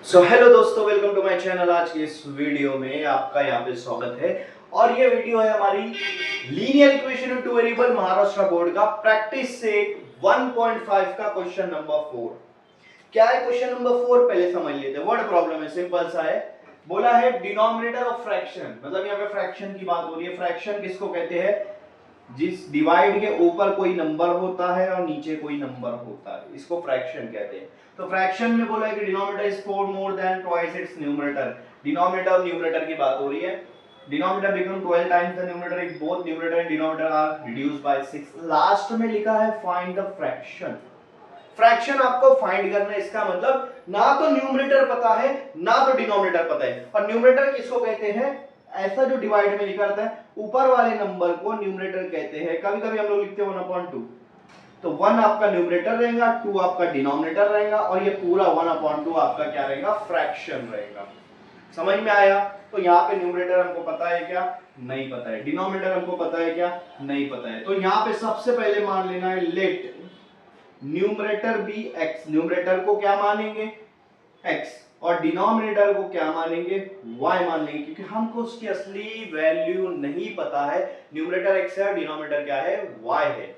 So hello दोस्तों, welcome to my channel. आज के इस वीडियो में आपका यहाँ पे स्वागत है। और ये वीडियो है हमारी linear equation in two variable Maharashtra board का प्रैक्टिस सेट 1.5 का क्वेश्चन नंबर 4। क्या है क्वेश्चन नंबर 4? पहले समझ लेते हैं। वर्ड प्रॉब्लम है, सिंपल सा है। बोला है डिनोमिनेटर ऑफ फ्रैक्शन, मतलब यहाँ पे फ्रैक्शन की बात हो रही है। फ्रैक्शन किसको कहते हैं? जिस डिवाइड के ऊपर कोई नंबर होता है और नीचे कोई नंबर होता है, इसको फ्रैक्शन कहते हैं। तो फ्रैक्शन में बोला है कि denominator is 4 more than twice its numerator. Denominator और न्यूमरेटर की बात हो रही है। Denominator become 12 times the numerator if both numerator and denominator are reduced by 6। Last में लिखा है फाइंड द फ्रैक्शन। फ्रैक्शन आपको फाइंड करना है। इसका मतलब ना तो न्यूमरेटर पता है ना तो डिनोमिनेटर पता है। और न्यूमरेटर किसको कहते हैं? ऐसा जो डिवाइड में लिखा रहता है ऊपर वाले नंबर को न्यूमरेटर कहते हैं। कभी कभी हम लोग लिखते हैं 1/2। तो 1 आपका न्यूमरेटर रहेगा, 2 आपका डिनोमिनेटर रहेगा और ये पूरा 1/2 आपका क्या रहेगा? फ्रैक्शन रहेगा। समझ में आया? तो यहाँ पे न्यूमरेटर हमको पता है क्या? नहीं पता है। डिनोमिनेटर हमको पता है क्या? नहीं पता है। तो यहाँ पे सबसे पहले मान लेना है let numerator be x। Numerator को क्या मानेंगे? x। और डिनोमिनेटर को क्या मानेंगे? y मान लेंगे, क्योंकि हमको उसकी असली वैल्यू नहीं पता है। न्यूमरेटर x है और डिनोमिनेटर क्या है? y है।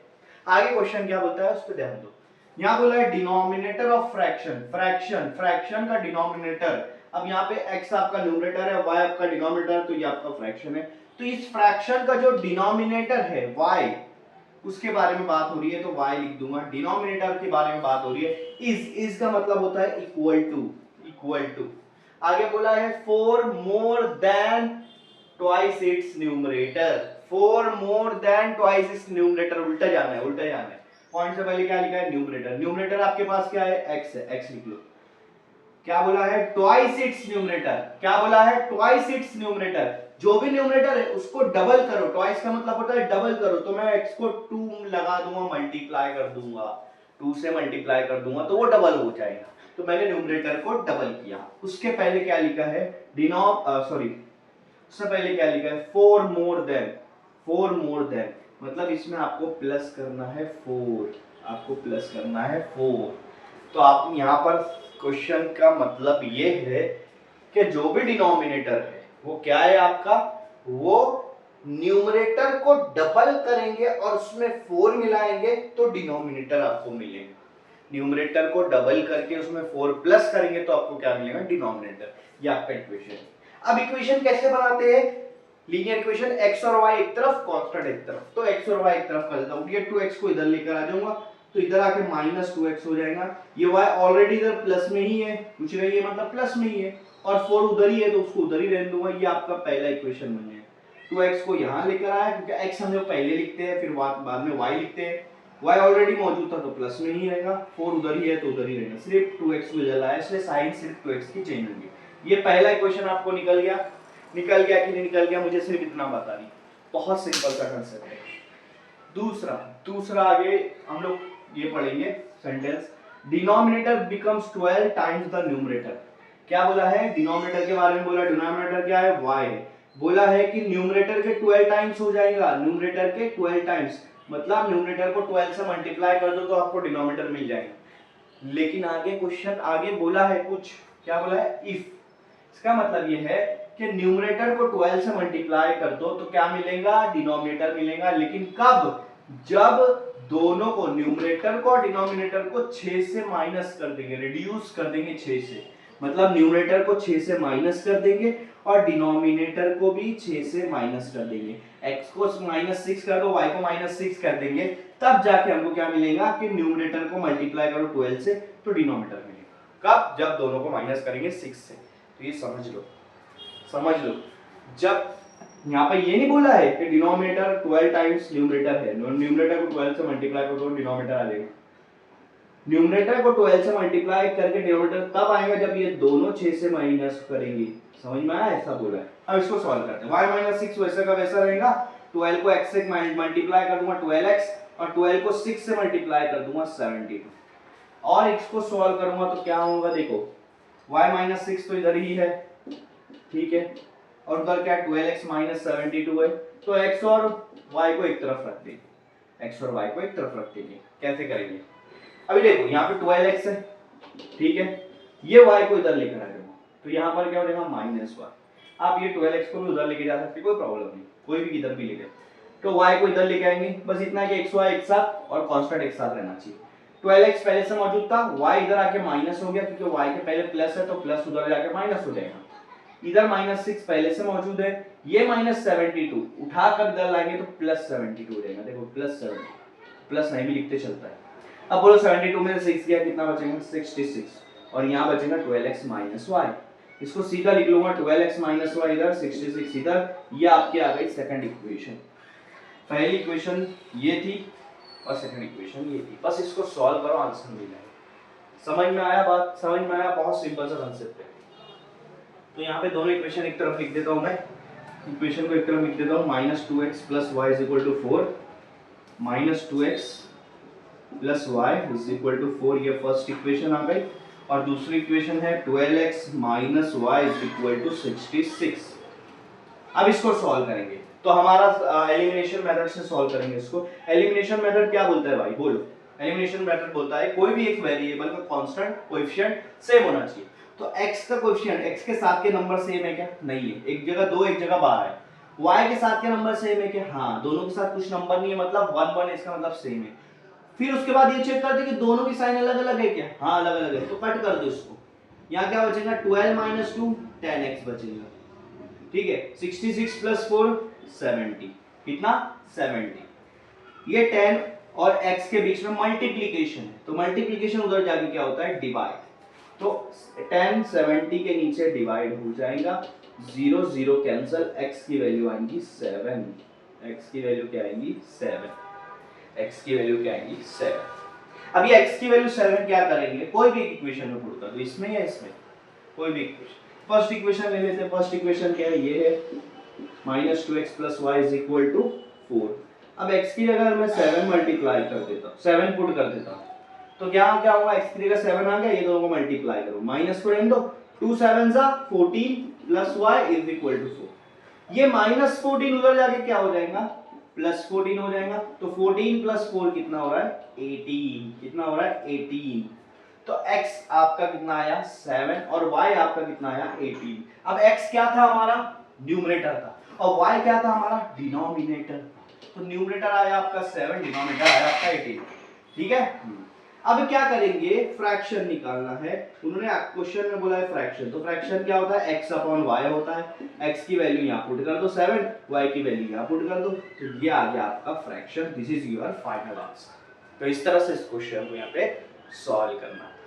आगे क्वेश्चन क्या बोलता है उस पर ध्यान दो। यहां बोला है डिनोमिनेटर ऑफ फ्रैक्शन। फ्रैक्शन का डिनोमिनेटर। अब यहाँ पे x आपका न्यूमरेटर है, y आपका डिनोमिनेटर, तो ये आपका फ्रैक्शन है। तो इस फ्रैक्शन का जो डिनोमिनेटर है y, उसके बारे में बात हो रही है तो y लिख दूंगा। डिनोमिनेटर के बारे में बात हो रही है। इज का मतलब होता है इक्वल टू। आगे बोला है 4 more than twice its numerator. 4 more than twice its numerator. उल्टा जाना है। पॉइंट से पहले क्या लिखा है? न्यूमरेटर। न्यूमरेटर आपके पास क्या है? x है, x लिख लो। क्या बोला है? Twice its numerator. क्या बोला है? Twice its numerator. जो भी न्यूमरेटर है उसको डबल करो। ट्वाइस का मतलब होता है डबल करो। तो मैं x को 2 लगा दूंगा, मल्टीप्लाई कर दूंगा, 2 से मल्टीप्लाई कर दूंगा तो वो डबल हो जाएगा। तो मैंने न्यूमरेटर को डबल किया। उसके पहले क्या लिखा है? उससे पहले क्या लिखा है? 4 मोर देन मतलब इसमें आपको प्लस करना है 4। तो आप यहाँ पर क्वेश्चन का मतलब ये है कि जो भी डिनोमिनेटर है वो क्या है आपका? वो न्यूमरेटर को डबल करेंगे और उसमें 4 मिलाएंगे तो डिनोमिनेटर आपको मिलेगा। न्यूमरेटर को डबल करके उसमें 4 प्लस करेंगे तो आपको क्या मिलेगा? डिनोमिनेटर। ये आपका इक्वेशन है। अब इक्वेशन कैसे बनाते हैं? लीनियर इक्वेशन x और y एक तरफ, कांस्टेंट एक तरफ। तो x और y एक तरफ कर देता हूं। ये 2x को इधर लेकर आ जाऊंगा तो इधर आके -2x हो जाएगा। ये y ऑलरेडी इधर प्लस में ही है, कुछ नहीं है मतलब प्लस में ही है, और 4 उधर ही है तो उसको उधर ही रहने दूंगा। ये आपका पहला इक्वेशन बन गया। 2x को यहां लेकर आया क्योंकि x हम लोग पहले लिखते हैं फिर बाद में y लिखते हैं। y ऑलरेडी मौजूद था तो प्लस में ही रहेगा, 4 उधर ही है तो उधर ही रहेगा। सिर्फ 2x को इधर लाया, इसलिए साइन सिर्फ 2x की चेंज होगी। ये पहला इक्वेशन आपको निकल गया कि नहीं निकल गया, मुझे सिर्फ इतना बता दी। बहुत सिंपल सा कंसेप्ट है। दूसरा आगे हम लोग ये पढ़ेंगे sentence. Denominator becomes 12 times the numerator. क्या बोला है? डिनोमिनेटर के बारे में बोला। डिनोमिनेटर क्या है? y है। बोला है कि न्यूमरेटर के 12 टाइम्स हो जाएगा। न्यूमरेटर के 12 टाइम्स मतलब न्यूमरेटर को 12 से मल्टीप्लाई कर दो तो आपको डिनोमिनेटर मिल जाएगा। लेकिन आगे क्वेश्चन आगे बोला है कुछ, क्या बोला है? इफ। इसका मतलब ये है कि न्यूमरेटर को 12 से मल्टीप्लाई कर दो तो क्या मिलेगा? डिनोमिनेटर मिलेगा। लेकिन कब? जब दोनों को, न्यूमरेटर को और डिनोमिनेटर को 6 से माइनस कर देंगे, रिड्यूस कर देंगे 6 से। मतलब न्यूमरेटर को 6 से माइनस कर देंगे और डिनोमिनेटर को भी 6 से माइनस कर देंगे। x को -6 कर दो, y को -6 कर देंगे, तब जाके हमको क्या मिलेगा कि न्यूमरेटर को मल्टीप्लाई करो 12 से तो डिनोमिनेटर मिलेगा। कब? जब दोनों को माइनस करेंगे 6 से। तो ये समझ लो। जब यहाँ पे ये नहीं बोला है कि डिनोमिनेटर 12 टाइम्स न्यूमरेटर है, न्यूमरेटर को 12 से मल्टीप्लाई करो तो डिनोमिनेटर आ जाएगा। न्यूमरेटर को 12 से मल्टीप्लाई करके डिनोमिनेटर तब आएगा जब ये दोनों 6 से माइनस करेंगे। समझ में आया? ऐसा बोला है। अब इसको सॉल्व करते हैं। y - 6 वैसा का वैसा रहेगा। 12 को x से मल्टीप्लाई कर दूंगा 12x, और 12 को 6 से मल्टीप्लाई कर दूंगा 72, और x को सॉल्व करूंगा तो क्या होगा? देखो y - 6 तो इधर ही है, ठीक है, और उधर क्या 12x - 72 है। तो x और y को एक तरफ रख देंगे। कैसे करेंगे? अभी देखो यहाँ पे 12x है, ठीक है, ये y को इधर लेकर आ जाओ, तो यहाँ पर क्या हो जाएगा माइनस वाई। आप ये 12x को भी उधर लेके जा सकते, कोई प्रॉब्लम नहीं, कोई भी इधर भी लेके, तो y को इधर लेके आएंगे, बस इतना कि x y एक साथ और कांस्टेंट एक साथ रहना चाहिए। 12x पहले से मौजूद था, y इधर आके माइनस हो गया क्योंकि y के पहले प्लस है, तो प्लस उधर जाके माइनस हो जाएगा। इधर -6 पहले से मौजूद है, ये -72 उठाकर इधर लाएंगे तो +72 हो जाएगा। देखो +70, प्लस नहीं भी लिखते चलता है। अब बोलो 72 में से 6 गया, कितना बचेगा 66, और यहाँ बचेगा 12x - y। इसको सीधा लिख लूंगा 12x - y इधर, 66 इधर, ये आपकी आ गई सेकंड इक्वेशन। पहली इक्वेशन ये थी और सेकंड इक्वेशन ये थी, बस इसको सॉल्व करो, आंसर मिल जाएगा। समझ में आया बात? समझ में आया? बहुत सिंपल सा कांसेप्ट है। तो यहाँ पे दोनों इक्वेशन एक तरफ लिख देता हूँ मैं, इक्वेशन को एक तरफ लिख देता हूँ, -2x + y = 4, -2x + y = 4, ये फर्स्ट इक्वेशन आ गई। और दूसरी इक्वेशन है 12x - y = 66। अब इसको सॉल्व करेंगे, तो हमारा एलिमिनेशन मेथड से सॉल्व करेंगे इसको। एलिमिनेशन मेथड क्या बोलता है भाई, बोलो? एलिमिनेशन मेथड बोलता है कोई भी एक वेरिएबल का कांस्टेंट कोएफिशिएंट सेम होना चाहिए। तो x का कोएफिशिएंट, x के साथ के नंबर सेम है क्या? नहीं है, एक जगह 2 एक जगह 12 है। y के साथ के नंबर सेम है क्या? हाँ, दोनों के साथ कुछ नंबर नहीं है, मतलब 1 1 इसका मतलब सेम है। फिर उसके बाद ये चेक करते कि दोनों की साइन अलग अलग है क्या? हाँ अलग अलग है, तो कट कर दो इसको। यहाँ क्या बचेगा 12 - 2 10x बचेगा, ठीक है। 66 + 4 70, कितना 70। ये 10 और x के बीच में मल्टीप्लिकेशन है, तो मल्टीप्लिकेशन उधर जाके क्या होता है डिवाइड, तो 10 70 के नीचे डिवाइड हो जाएगा, 0 0 कैंसिल, x की वैल्यू आएगी 7, x की वैल्यू क्या आएगी 7, x की वैल्यू क्या आएगी 7। अब ये x की वैल्यू 7 क्या करेंगे, कोई भी इक्वेशन में पुट कर दो, इसमें या इसमें, कोई भी इक्वेशन। फर्स्ट इक्वेशन ले लेते हैं, फर्स्ट इक्वेशन क्या है, ये है -2x + y = 4। अब x की जगह मैं 7 मल्टीप्लाई कर देता हूं, 7 पुट कर देता हूं, तो क्या क्या होगा, x की जगह 7 आ गया, ये दोनों को मल्टीप्लाई करो, माइनस को रहने दो, 2 7 14 + y = 4। ये -14 उधर जाके क्या हो जाएगा +14 हो जाएगा, तो 14 + 4 कितना हो रहा है 18, कितना हो रहा है 18। तो x आपका कितना आया 7 और y आपका कितना आया 18। अब x क्या था हमारा न्यूमरेटर था, और y क्या था हमारा डिनोमिनेटर। तो न्यूमरेटर आया आपका 7, डिनोमिनेटर आया आपका 18, ठीक है। अब क्या करेंगे, फ्रैक्शन निकालना है। उन्होंने क्वेश्चन में बोला है फ्रैक्शन, तो फ्रैक्शन क्या होता है x/y होता है। x की वैल्यू यहाँ पुट कर दो 7, y की वैल्यू यहाँ पुट कर दो, तो ये आ गया आपका fraction. This is your final answer. तो इस तरह से इस क्वेश्चन को यहाँ पे सॉल्व करना है।